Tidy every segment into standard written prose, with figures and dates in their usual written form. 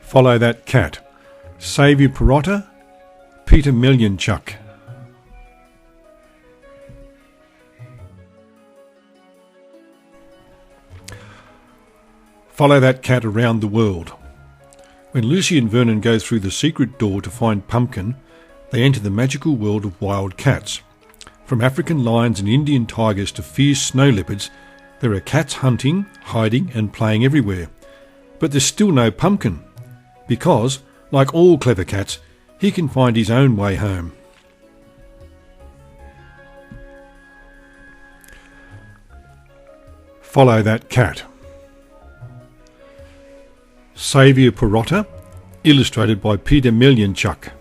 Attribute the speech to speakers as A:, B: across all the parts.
A: Follow that cat. Save your Perotta, Peter Millionchuck. Follow that cat around the world. When Lucy and Vernon go through the secret door to find Pumpkin, they enter the magical world of wild cats. From African lions and Indian tigers to fierce snow leopards, there are cats hunting, hiding and playing everywhere. But there's still no Pumpkin, because, like all clever cats, he can find his own way home. Follow that cat. Save your Perotta, illustrated by Peter Millionchuck.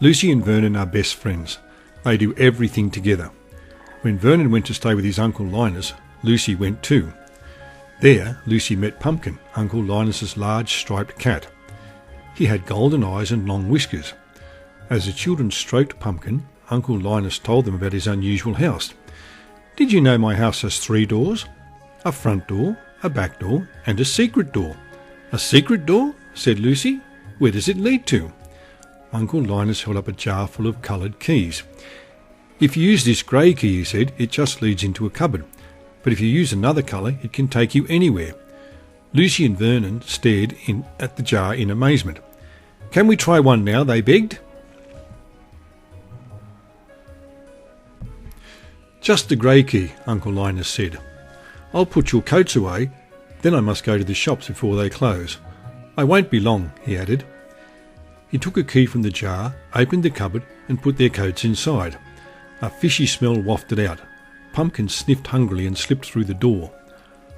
A: Lucy and Vernon are best friends. They do everything together. When Vernon went to stay with his Uncle Linus, Lucy went too. There, Lucy met Pumpkin, Uncle Linus's large striped cat. He had golden eyes and long whiskers. As the children stroked Pumpkin, Uncle Linus told them about his unusual house. "Did you know my house has 3 doors? A front door, a back door, and a secret door." "A secret door?" said Lucy. "Where does it lead to?" Uncle Linus held up a jar full of coloured keys. "If you use this grey key," he said, "it just leads into a cupboard. But if you use another colour, it can take you anywhere." Lucy and Vernon stared at the jar in amazement. "Can we try one now?" they begged. "Just the grey key," Uncle Linus said. "I'll put your coats away, then I must go to the shops before they close. I won't be long," he added. He took a key from the jar, opened the cupboard and put their coats inside. A fishy smell wafted out. Pumpkin sniffed hungrily and slipped through the door.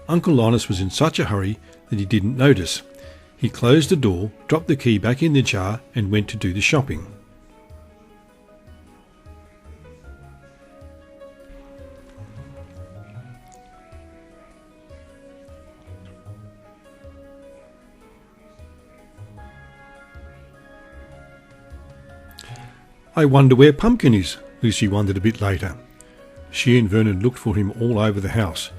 A: Uncle Linus was in such a hurry that he didn't notice. He closed the door, dropped the key back in the jar and went to do the shopping. "I wonder where Pumpkin is," Lucy wondered a bit later. She and Vernon looked for him all over the house.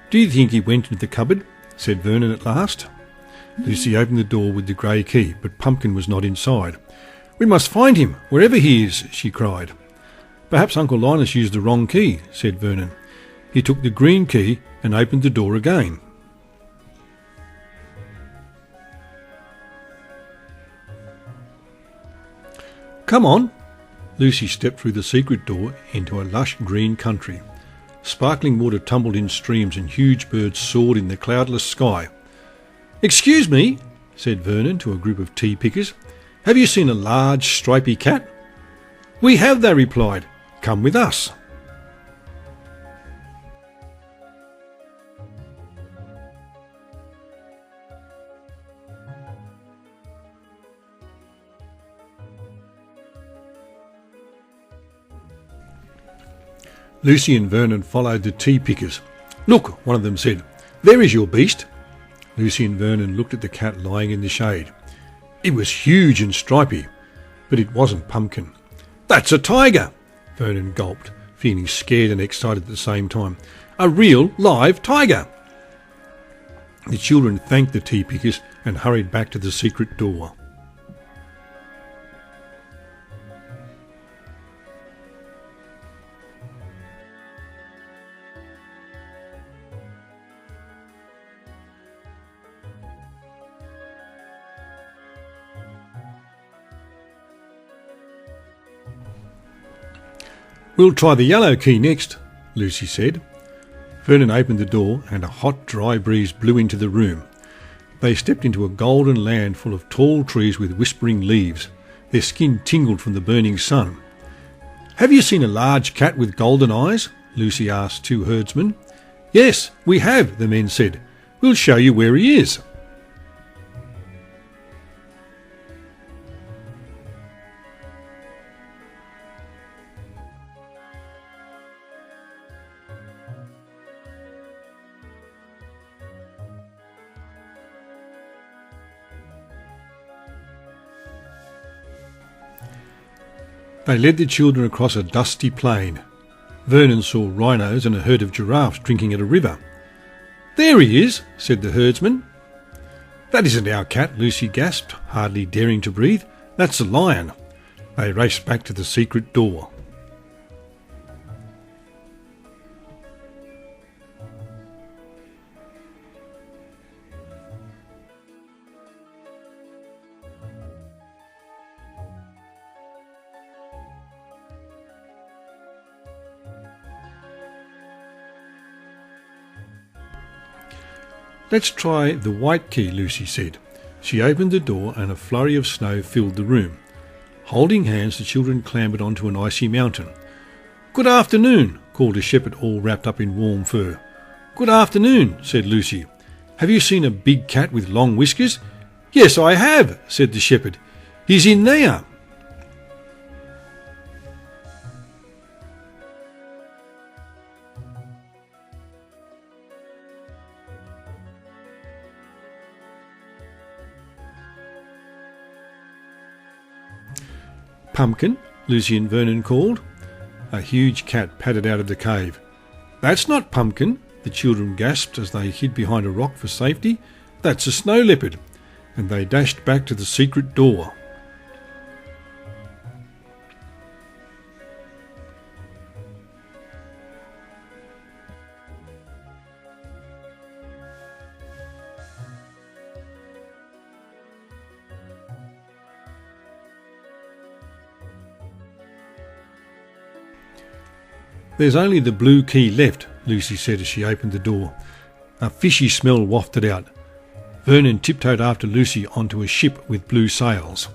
A: "Do you think he went into the cupboard?" said Vernon at last. Lucy opened the door with the grey key, but Pumpkin was not inside. "We must find him, wherever he is," she cried. "Perhaps Uncle Linus used the wrong key," said Vernon. He took the green key and opened the door again. "Come on." Lucy stepped through the secret door into a lush green country. Sparkling water tumbled in streams and huge birds soared in the cloudless sky. "Excuse me," said Vernon to a group of tea pickers. "Have you seen a large stripy cat?" "We have," they replied. "Come with us." Lucy and Vernon followed the tea pickers. "Look," one of them said, "there is your beast." Lucy and Vernon looked at the cat lying in the shade. It was huge and stripy, but it wasn't Pumpkin. "That's a tiger!" Vernon gulped, feeling scared and excited at the same time. "A real live tiger!" The children thanked the tea pickers and hurried back to the secret door. "We'll try the yellow key next," Lucy said. Vernon opened the door and a hot, dry breeze blew into the room. They stepped into a golden land full of tall trees with whispering leaves. Their skin tingled from the burning sun. "Have you seen a large cat with golden eyes?" Lucy asked 2 herdsmen. "Yes, we have," the men said. "We'll show you where he is." They led the children across a dusty plain. Vernon saw rhinos and a herd of giraffes drinking at a river. "There he is," said the herdsman. "That isn't our cat," Lucy gasped, hardly daring to breathe. "That's a lion." They raced back to the secret door. "Let's try the white key," Lucy said. She opened the door and a flurry of snow filled the room. Holding hands, the children clambered onto an icy mountain. "Good afternoon," called a shepherd all wrapped up in warm fur. "Good afternoon," said Lucy. "Have you seen a big cat with long whiskers?" "Yes, I have," said the shepherd. "He's in there." "Pumpkin," Lucy and Vernon called. A huge cat padded out of the cave. "That's not Pumpkin," the children gasped as they hid behind a rock for safety. "That's a snow leopard." And they dashed back to the secret door. "There's only the blue key left," Lucy said as she opened the door. A fishy smell wafted out. Vernon tiptoed after Lucy onto a ship with blue sails.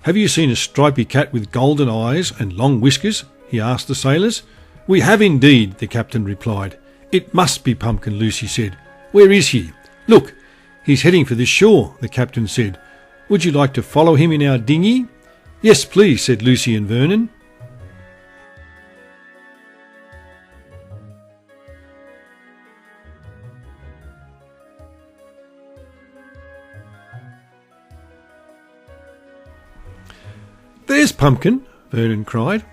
A: "Have you seen a stripy cat with golden eyes and long whiskers?" he asked the sailors. "We have indeed," the captain replied. "It must be Pumpkin," Lucy said. "Where is he?" "Look, he's heading for the shore," the captain said. "Would you like to follow him in our dinghy?" "Yes, please," said Lucy and Vernon. "There's Pumpkin," Vernon cried.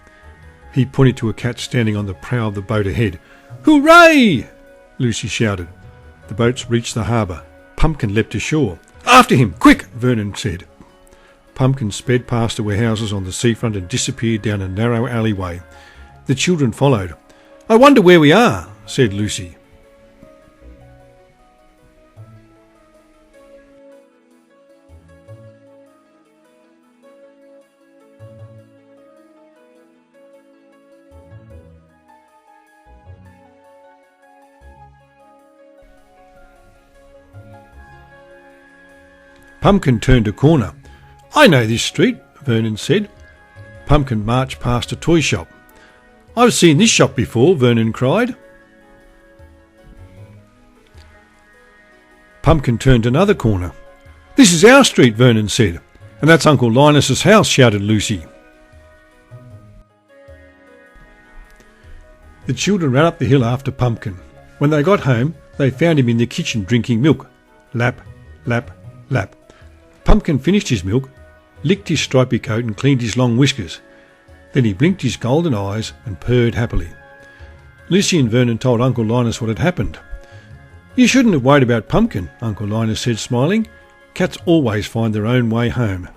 A: He pointed to a cat standing on the prow of the boat ahead. "Hooray!" Lucy shouted. The boats reached the harbour. Pumpkin leapt ashore. "After him, quick!" Vernon said. Pumpkin sped past the warehouses on the seafront and disappeared down a narrow alleyway. The children followed. "I wonder where we are," said Lucy. Pumpkin turned a corner. "I know this street," Vernon said. Pumpkin marched past a toy shop. "I've seen this shop before," Vernon cried. Pumpkin turned another corner. "This is our street," Vernon said. "And that's Uncle Linus's house," shouted Lucy. The children ran up the hill after Pumpkin. When they got home, they found him in the kitchen drinking milk. Lap, lap, lap. Pumpkin finished his milk, licked his stripy coat and cleaned his long whiskers. Then he blinked his golden eyes and purred happily. Lucy and Vernon told Uncle Linus what had happened. "You shouldn't have worried about Pumpkin," Uncle Linus said, smiling. "Cats always find their own way home."